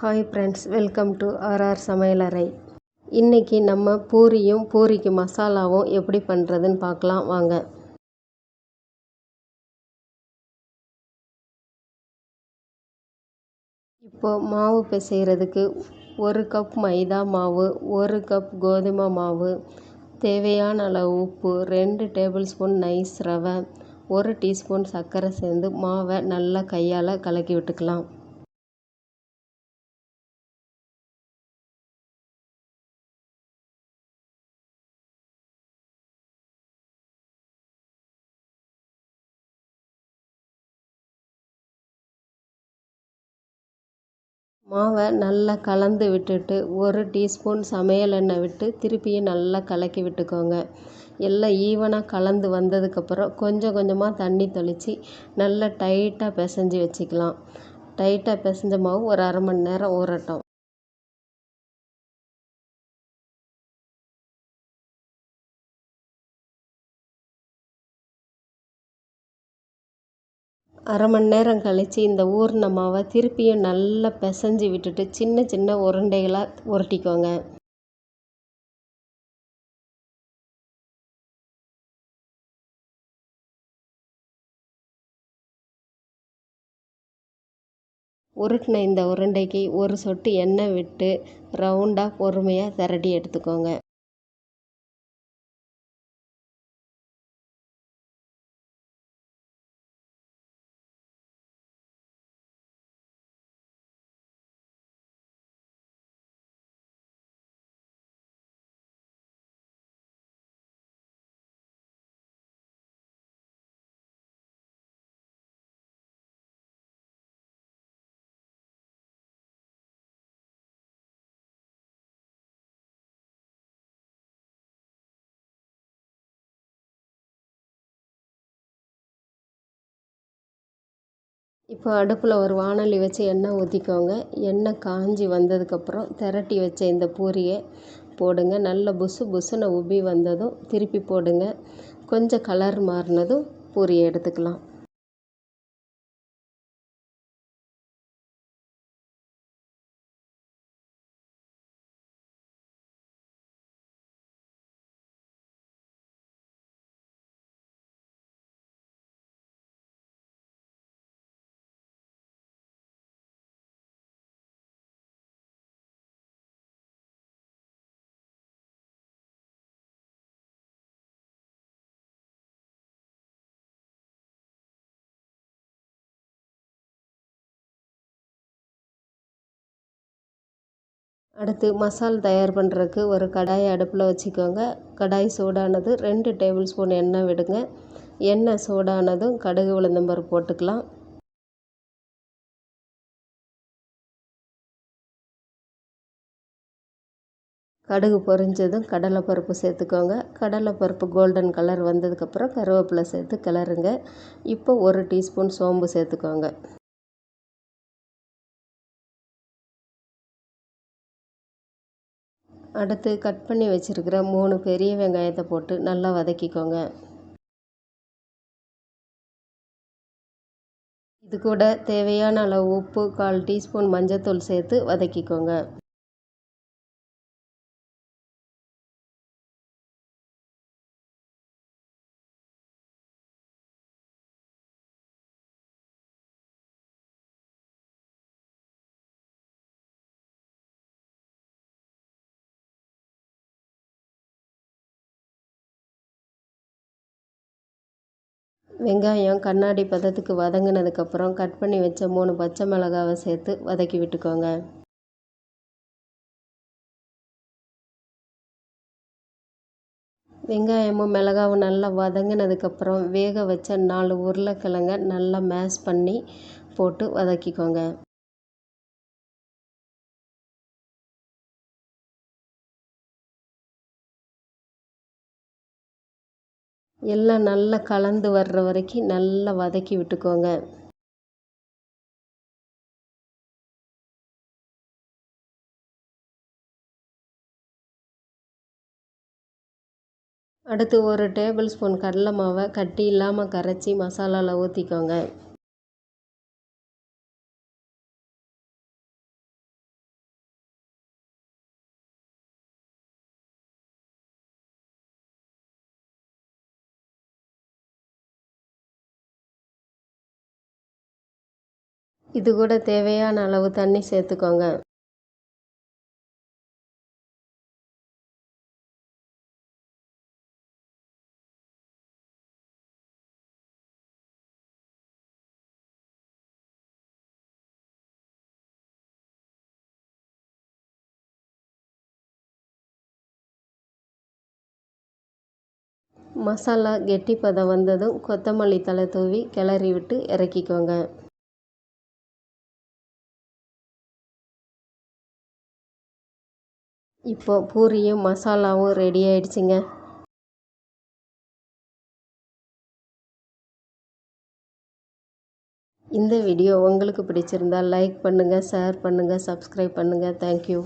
Hi friends, welcome to RR சமையலறை. இன்றைக்கி நம்ம பூரியும் பூரிக்கு மசாலாவும் எப்படி பண்ணுறதுன்னு பார்க்கலாம் வாங்க. இப்போது மாவு பிசைகிறதுக்கு 1 கப் மைதா மாவு, 1 கப் கோதுமை மாவு, தேவையான அளவு உப்பு, 2 டேபிள் ஸ்பூன் நைஸ் ரவை, 1 டீஸ்பூன் சர்க்கரை சேர்ந்து மாவை நல்லா கையால் கலக்கி விட்டுக்கலாம். மாவை நல்லா கலந்து விட்டுட்டு 1 டீஸ்பூன் சமையல் எண்ணெய் விட்டு திருப்பியும் நல்லா கலக்கி விட்டுக்கோங்க. எல்லாம் ஈவனாக கலந்து வந்ததுக்கப்புறம் கொஞ்சம் கொஞ்சமாக தண்ணி தெளித்து நல்லா டைட்டாக பிசைஞ்சு வச்சுக்கலாம். டைட்டாக பிசைஞ்ச மாவு ஒரு அரை மணி நேரம் ஊறட்டும். அரை மணி நேரம் கழித்து இந்த ஊறின மாவை திருப்பியும் நல்லா பிசைஞ்சு விட்டுட்டு சின்ன சின்ன உருண்டைகளாக உருட்டிக்கோங்க. உருட்டின இந்த உருண்டைக்கு ஒரு சொட்டு எண்ணெய் விட்டு ரவுண்டாக பொறுமையாக திரட்டி எடுத்துக்கோங்க. இப்போ அடுப்பில் ஒரு வாணலி வச்சு எண்ணெய் ஊற்றிக்கோங்க. எண்ணெய் காஞ்சி வந்ததுக்கப்புறம் திரட்டி வச்ச இந்த பூரியை போடுங்க. நல்ல புசு புசுன்னு உப்பி வந்ததும் திருப்பி போடுங்க. கொஞ்சம் கலர் மாறினதும் பூரியை எடுத்துக்கலாம். அடுத்து மசால் தயார் பண்ணுறதுக்கு ஒரு கடாயை அடுப்பில் வச்சுக்கோங்க. கடாய் சூடானது 2 டேபிள் ஸ்பூன் எண்ணெய் விடுங்க. எண்ணெய் சூடானதும் கடுகு உளுந்தம்பருப்பு போட்டுக்கலாம். கடுகு பொரிஞ்சதும் கடலைப்பருப்பு சேர்த்துக்கோங்க. கடலைப்பருப்பு கோல்டன் கலர் வந்ததுக்கப்புறம் கருவேப்பிலை சேர்த்து கிளறுங்க. இப்போ 1 டீஸ்பூன் சோம்பு சேர்த்துக்கோங்க. அடுத்து கட் பண்ணி வச்சுருக்கிற 3 பெரிய வெங்காயத்தை போட்டு நல்லா வதக்கிக்கோங்க. இது கூட தேவையான அளவு உப்பு, 1/4 டீஸ்பூன் மஞ்சள்தூள் சேர்த்து வதக்கிக்கோங்க. வெங்காயம் கண்ணாடி பதத்துக்கு வதங்கினதுக்கப்புறம் கட் பண்ணி வச்ச 3 பச்சை மிளகாவை சேர்த்து வதக்கி விட்டுக்கோங்க. வெங்காயமும் மிளகாவும் நல்லா வதங்கினதுக்கப்புறம் வேக வச்ச 4 உருளைக்கிழங்க நல்லா மேஷ் பண்ணி போட்டு வதக்கிக்கோங்க. எல்லாம் நல்லா கலந்து வர்ற வரைக்கும் நல்லா வதக்கி விட்டுக்கோங்க. அடுத்து 1 டேபிள் ஸ்பூன் கடலை மாவை கட்டி இல்லாமல் கரைச்சி மசாலாவில் ஊற்றிக்கோங்க. இது கூட தேவையான அளவு தண்ணி சேர்த்துக்கோங்க. மசாலா கெட்டிப்பதம் வந்ததும் கொத்தமல்லி தழை தூவி கிளறி விட்டு இறக்கிக்கோங்க. இப்போ பூரியும் மசாலாவும் ரெடி ஆயிடுச்சுங்க. இந்த வீடியோ உங்களுக்கு பிடிச்சிருந்தா லைக் பண்ணுங்கள், ஷேர் பண்ணுங்கள், சப்ஸ்கிரைப் பண்ணுங்கள். தேங்க்யூ.